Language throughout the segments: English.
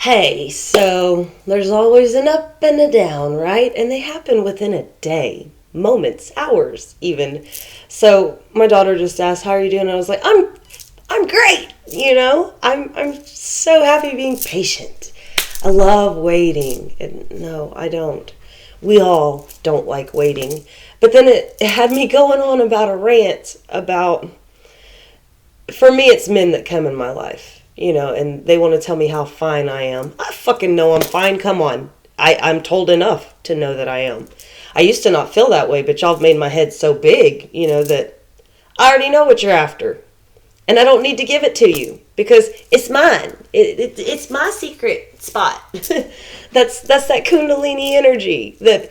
Hey, so there's always an up and a down, right? And they happen within a day, moments, hours, even. So my daughter just asked, "How are you doing?" And I was like, "I'm great." I'm so happy being patient. I love waiting, and no, I don't. We all don't like waiting. But then it had me going on about a rant about, for me, it's men that come in my life, and they want to tell me how fine I am. I fucking know I'm fine. Come on. I'm told enough to know that I am. I used to not feel that way, but y'all have made my head so big, that I already know what you're after. And I don't need to give it to you because it's mine. It's my secret spot. That's that Kundalini energy that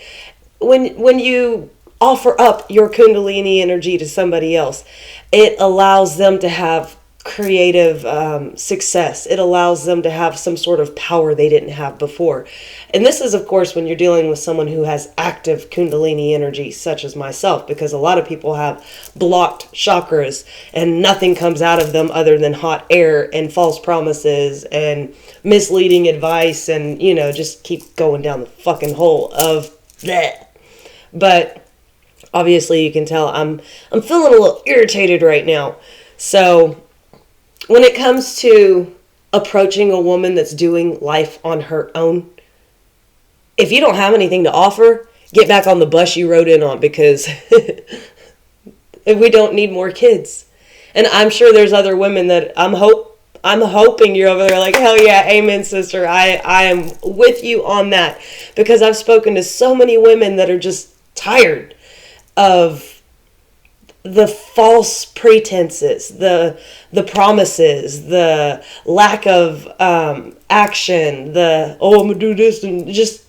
when you offer up your Kundalini energy to somebody else, it allows them to have creative success. It allows them to have some sort of power they didn't have before. And this is, of course, when you're dealing with someone who has active Kundalini energy, such as myself, because a lot of people have blocked chakras and nothing comes out of them other than hot air and false promises and misleading advice and, just keep going down the fucking hole of that. But obviously you can tell I'm feeling a little irritated right now. So when it comes to approaching a woman that's doing life on her own, if you don't have anything to offer, get back on the bus you rode in on, because we don't need more kids. And I'm sure there's other women that I'm hoping you're over there like, hell yeah, amen, sister. I am with you on that, because I've spoken to so many women that are just tired of the false pretenses, the promises, the lack of action, I'm gonna do this, and just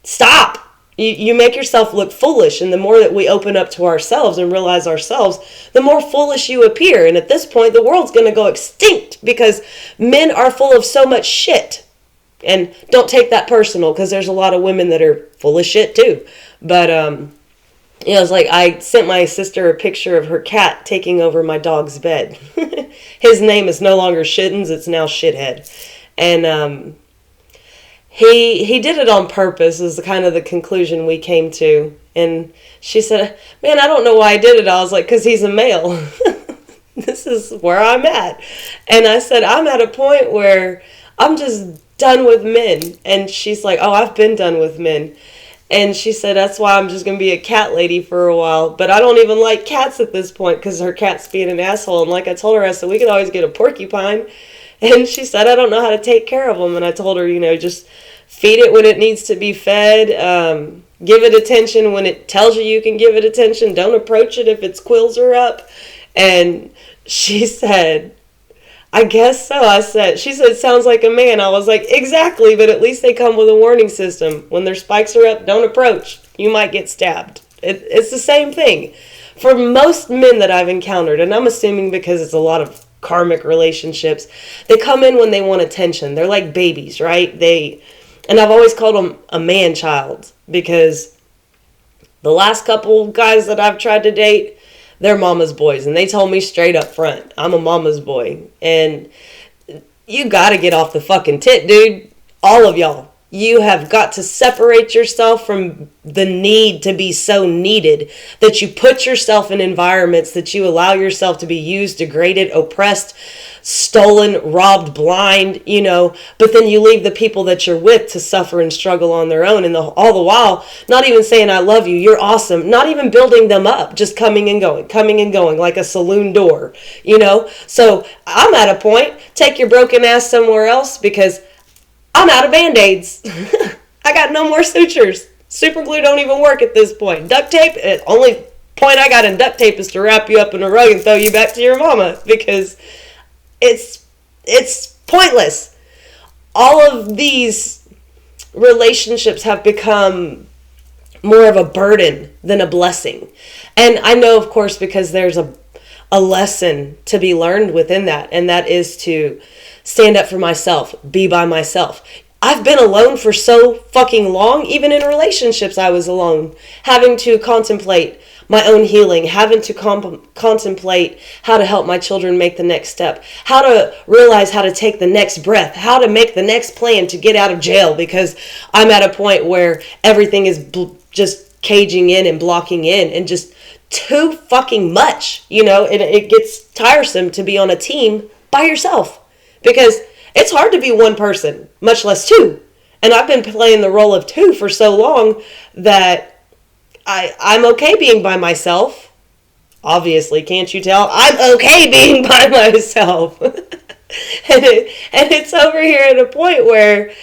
stop. You make yourself look foolish, and the more that we open up to ourselves and realize ourselves, the more foolish you appear. And at this point, the world's gonna go extinct because men are full of so much shit. And don't take that personal, because there's a lot of women that are full of shit too. But it's like I sent my sister a picture of her cat taking over my dog's bed. His name is no longer Shittens, it's now Shithead. And he did it on purpose, is kind of the conclusion we came to. And she said, "Man, I don't know why I did it." I was like, "'Cause he's a male." This is where I'm at. And I said, I'm at a point where I'm just done with men. And she's like, "Oh, I've been done with men." And she said, "That's why I'm just going to be a cat lady for a while. But I don't even like cats at this point because her cat's being an asshole." And like I told her, I said, "We could always get a porcupine." And she said, "I don't know how to take care of them." And I told her, just feed it when it needs to be fed. Give it attention when it tells you can give it attention. Don't approach it if its quills are up. And she said, "I guess so." She said, "Sounds like a man." I was like, exactly, but at least they come with a warning system. When their spikes are up, don't approach. You might get stabbed. It's the same thing. For most men that I've encountered, and I'm assuming because it's a lot of karmic relationships, they come in when they want attention. They're like babies, right? And I've always called them a man child, because the last couple guys that I've tried to date, they're mama's boys. And they told me straight up front, I'm a mama's boy. And you gotta get off the fucking tit, dude. All of y'all. You have got to separate yourself from the need to be so needed that you put yourself in environments that you allow yourself to be used, degraded, oppressed, stolen, robbed, blind, but then you leave the people that you're with to suffer and struggle on their own. And all the while, not even saying, "I love you, you're awesome," not even building them up, just coming and going like a saloon door, So I'm at a point, take your broken ass somewhere else, because I'm out of Band-Aids. I got no more sutures. Super glue don't even work at this point. Duct tape, the only point I got in duct tape is to wrap you up in a rug and throw you back to your mama, because it's pointless. All of these relationships have become more of a burden than a blessing. And I know, of course, because there's a lesson to be learned within that, and that is to stand up for myself, be by myself. I've been alone for so fucking long. Even in relationships, I was alone, having to contemplate my own healing, having to contemplate how to help my children make the next step, how to realize how to take the next breath, how to make the next plan to get out of jail, because I'm at a point where everything is just caging in and blocking in and just too fucking much, it gets tiresome to be on a team by yourself, because it's hard to be one person, much less two. And I've been playing the role of two for so long that I'm okay being by myself. Obviously, can't you tell? I'm okay being by myself. and it's over here at a point where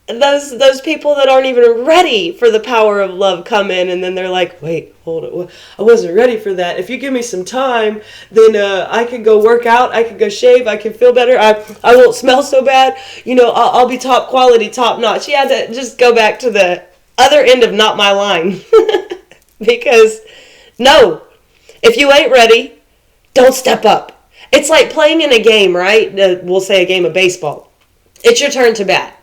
those people that aren't even ready for the power of love come in, and then they're like, wait, hold it, I wasn't ready for that. If you give me some time, then I can go work out, I can go shave, I can feel better, I won't smell so bad, I'll be top quality, top notch. Yeah, just go back to the other end of not my line. Because no, if you ain't ready, don't step up. It's like playing in a game, right? We'll say a game of baseball. It's your turn to bat.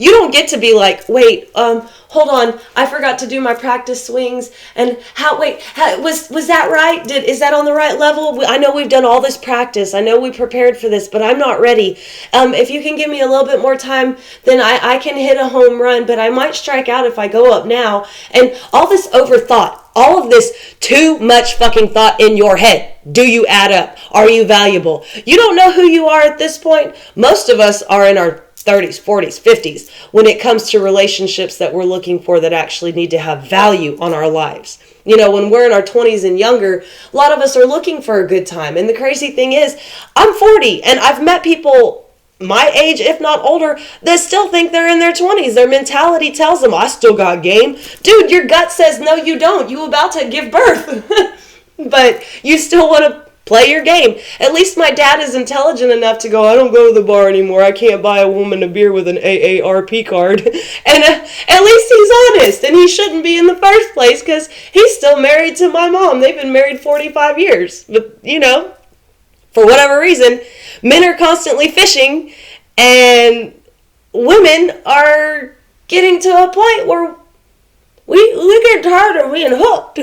You don't get to be like, wait, hold on, I forgot to do my practice swings, and was that right? Is that on the right level? I know we've done all this practice, I know we prepared for this, but I'm not ready. If you can give me a little bit more time, then I can hit a home run, but I might strike out if I go up now. And all this overthought, all of this too much fucking thought in your head. Do you add up? Are you valuable? You don't know who you are at this point. Most of us are in our 30s, 40s, 50s, when it comes to relationships that we're looking for that actually need to have value on our lives. When we're in our 20s and younger, a lot of us are looking for a good time. And the crazy thing is, I'm 40 and I've met people my age, if not older, that still think they're in their 20s. Their mentality tells them, I still got game. Dude, your gut says, no, you don't. You about to give birth. But you still want to play your game. At least my dad is intelligent enough to go, I don't go to the bar anymore. I can't buy a woman a beer with an AARP card. And at least he's honest. And he shouldn't be in the first place, because he's still married to my mom. They've been married 45 years. But, for whatever reason, men are constantly fishing, and women are getting to a point where we get tired of being hooked.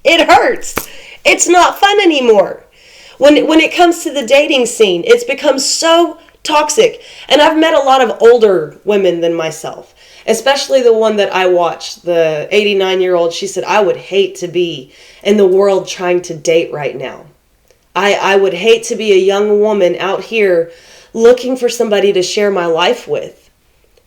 It hurts. It's not fun anymore. When it comes to the dating scene, it's become so toxic. And I've met a lot of older women than myself, especially the one that I watched, the 89-year-old. She said, I would hate to be in the world trying to date right now. I would hate to be a young woman out here looking for somebody to share my life with.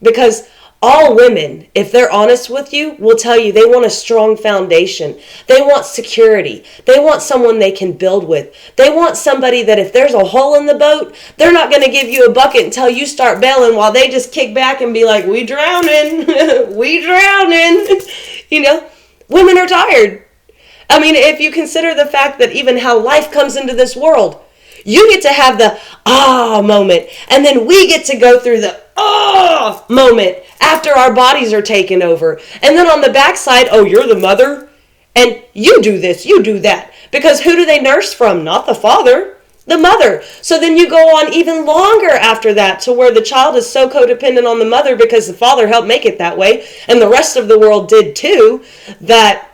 Because all women, if they're honest with you, will tell you they want a strong foundation. They want security. They want someone they can build with. They want somebody that if there's a hole in the boat, they're not going to give you a bucket until you start bailing, while they just kick back and be like, we drowning, we drowning. Women are tired. I mean, if you consider the fact that even how life comes into this world, you get to have the moment, and then we get to go through the moment after our bodies are taken over. And then on the backside, you're the mother, and you do this, you do that. Because who do they nurse from? Not the father, the mother. So then you go on even longer after that, to where the child is so codependent on the mother because the father helped make it that way, and the rest of the world did too, that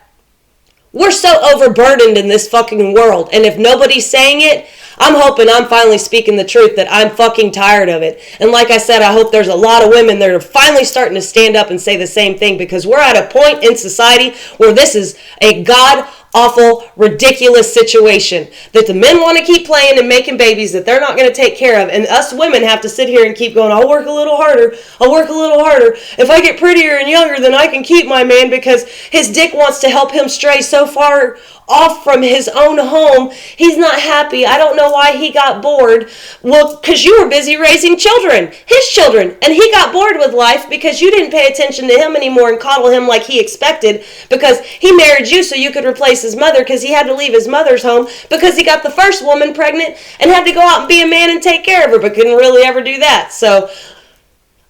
we're so overburdened in this fucking world. And if nobody's saying it, I'm hoping I'm finally speaking the truth, that I'm fucking tired of it. And like I said, I hope there's a lot of women that are finally starting to stand up and say the same thing, because we're at a point in society where this is a god-awful, ridiculous situation. That the men want to keep playing and making babies that they're not going to take care of. And us women have to sit here and keep going, I'll work a little harder. I'll work a little harder. If I get prettier and younger, then I can keep my man, because his dick wants to help him stray so far off from his own home. He's not happy. I don't know why he got bored. Well, because you were busy raising children, his children, and he got bored with life because you didn't pay attention to him anymore and coddle him like he expected, because he married you so you could replace his mother, because he had to leave his mother's home because he got the first woman pregnant and had to go out and be a man and take care of her, but couldn't really ever do that. So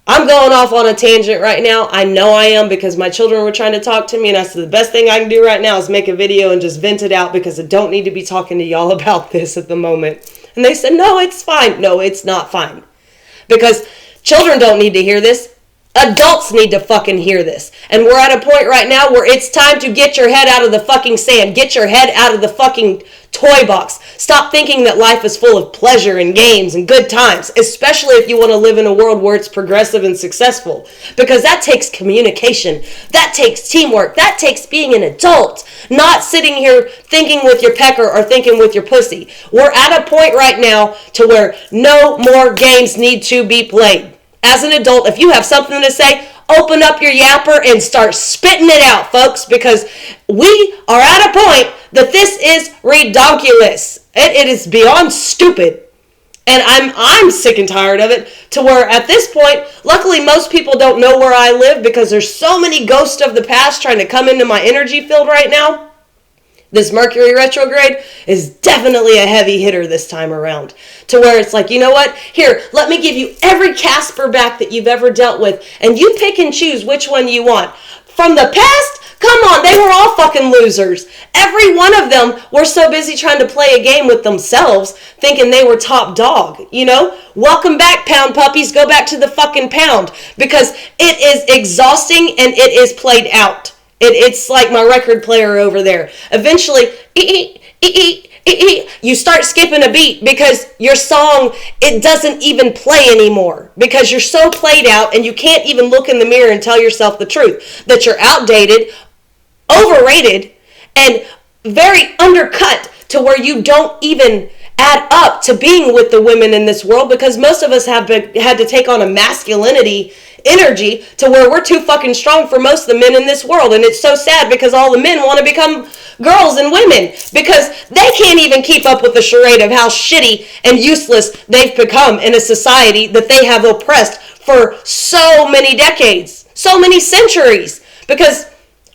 I'm going off on a tangent right now. I know I am, because my children were trying to talk to me, and I said the best thing I can do right now is make a video and just vent it out, because I don't need to be talking to y'all about this at the moment. And they said, no, it's fine. No, it's not fine. Because children don't need to hear this. Adults need to fucking hear this. And we're at a point right now where it's time to get your head out of the fucking sand. Get your head out of the fucking toy box. Stop thinking that life is full of pleasure and games and good times, especially if you want to live in a world where it's progressive and successful. Because that takes communication. That takes teamwork. That takes being an adult. Not sitting here thinking with your pecker or thinking with your pussy. We're at a point right now to where no more games need to be played. As an adult, if you have something to say, open up your yapper and start spitting it out, folks, because we are at a point that this is redonkulous. It is beyond stupid. And I'm sick and tired of it, to where at this point, luckily most people don't know where I live because there's so many ghosts of the past trying to come into my energy field right now. This Mercury retrograde is definitely a heavy hitter this time around. To where it's like, you know what? Here, let me give you every Casper back that you've ever dealt with. And you pick and choose which one you want. From the past, come on, they were all fucking losers. Every one of them were so busy trying to play a game with themselves, thinking they were top dog, you know? Welcome back, pound puppies. Go back to the fucking pound. Because it is exhausting and it is played out. It's like my record player over there. Eventually, you start skipping a beat because your song, it doesn't even play anymore. Because you're so played out and you can't even look in the mirror and tell yourself the truth. That you're outdated, overrated, and very undercut to where you don't even add up to being with the women in this world, because most of us had to take on a masculinity energy to where we're too fucking strong for most of the men in this world. And it's so sad because all the men want to become girls and women because they can't even keep up with the charade of how shitty and useless they've become in a society that they have oppressed for so many decades, so many centuries. Because,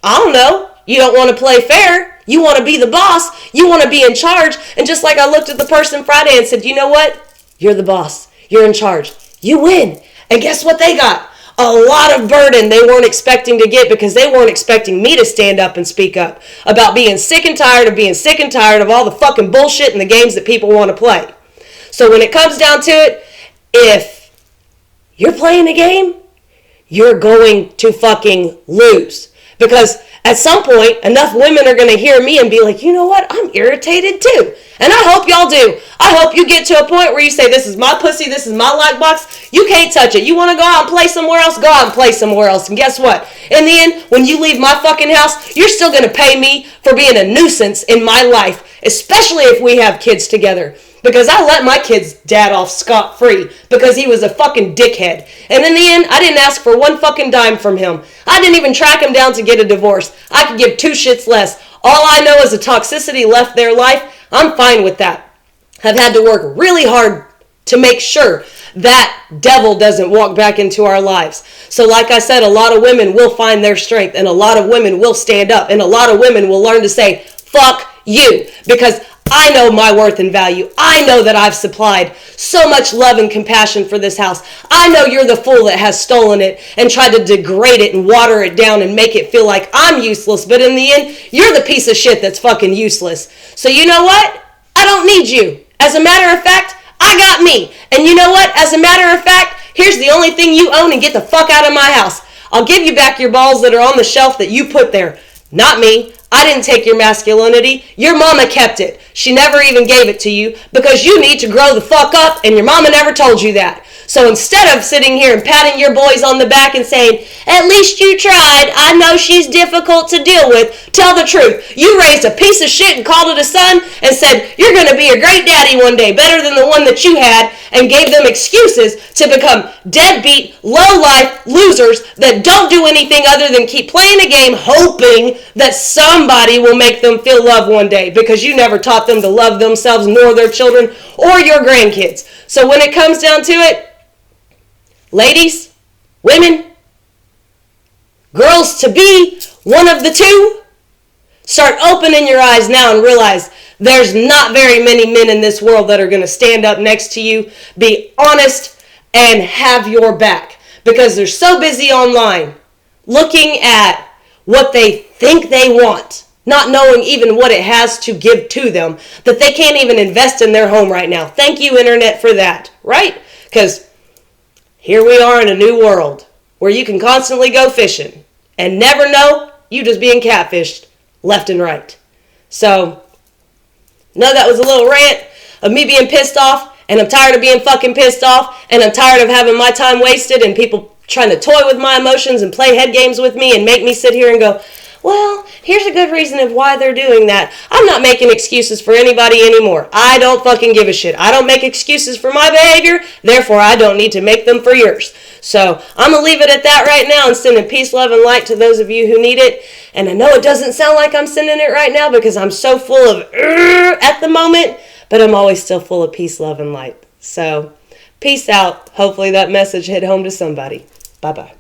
I don't know, you don't want to play fair. You want to be the boss. You want to be in charge. And just like I looked at the person Friday and said, you know what? You're the boss. You're in charge. You win. And guess what they got? A lot of burden they weren't expecting to get because they weren't expecting me to stand up and speak up about being sick and tired of all the fucking bullshit and the games that people want to play. So when it comes down to it, if you're playing a game, you're going to fucking lose. Because at some point, enough women are going to hear me and be like, you know what? I'm irritated too. And I hope y'all do. I hope you get to a point where you say, this is my pussy, this is my like box. You can't touch it. You want to go out and play somewhere else? Go out and play somewhere else. And guess what? In the end, when you leave my fucking house, you're still going to pay me for being a nuisance in my life, especially if we have kids together. Because I let my kid's dad off scot-free because he was a fucking dickhead. And in the end, I didn't ask for one fucking dime from him. I didn't even track him down to get a divorce. I could give two shits less. All I know is the toxicity left their life. I'm fine with that. I've had to work really hard to make sure that devil doesn't walk back into our lives. So like I said, a lot of women will find their strength, and a lot of women will stand up, and a lot of women will learn to say, fuck you, because I know my worth and value. I know that I've supplied so much love and compassion for this house. I know you're the fool that has stolen it and tried to degrade it and water it down and make it feel like I'm useless. But in the end, you're the piece of shit that's fucking useless. So you know what? I don't need you. As a matter of fact, I got me. And you know what? As a matter of fact, here's the only thing you own, and get the fuck out of my house. I'll give you back your balls that are on the shelf that you put there. Not me. I didn't take your masculinity. Your mama kept it. She never even gave it to you because you need to grow the fuck up, and your mama never told you that. So instead of sitting here and patting your boys on the back and saying, at least you tried, I know she's difficult to deal with, tell the truth. You raised a piece of shit and called it a son and said, you're going to be a great daddy one day, better than the one that you had, and gave them excuses to become deadbeat, low-life losers that don't do anything other than keep playing a game hoping that somebody will make them feel loved one day, because you never taught them to love themselves nor their children or your grandkids. So when it comes down to it, ladies, women, girls to be, one of the two, start opening your eyes now and realize there's not very many men in this world that are going to stand up next to you, be honest, and have your back. Because they're so busy online looking at what they think they want, not knowing even what it has to give to them, that they can't even invest in their home right now. Thank you, Internet, for that, right? Because here we are in a new world. where you can constantly go fishing and never know you just being catfished left and right. So, no, that was a little rant of me being pissed off, and I'm tired of being fucking pissed off, and I'm tired of having my time wasted and people trying to toy with my emotions and play head games with me and make me sit here and go, well, here's a good reason of why they're doing that. I'm not making excuses for anybody anymore. I don't fucking give a shit. I don't make excuses for my behavior, therefore I don't need to make them for yours. So I'm going to leave it at that right now and sending peace, love, and light to those of you who need it. And I know it doesn't sound like I'm sending it right now because I'm so full of at the moment, but I'm always still full of peace, love, and light. So peace out. Hopefully that message hit home to somebody. Bye-bye.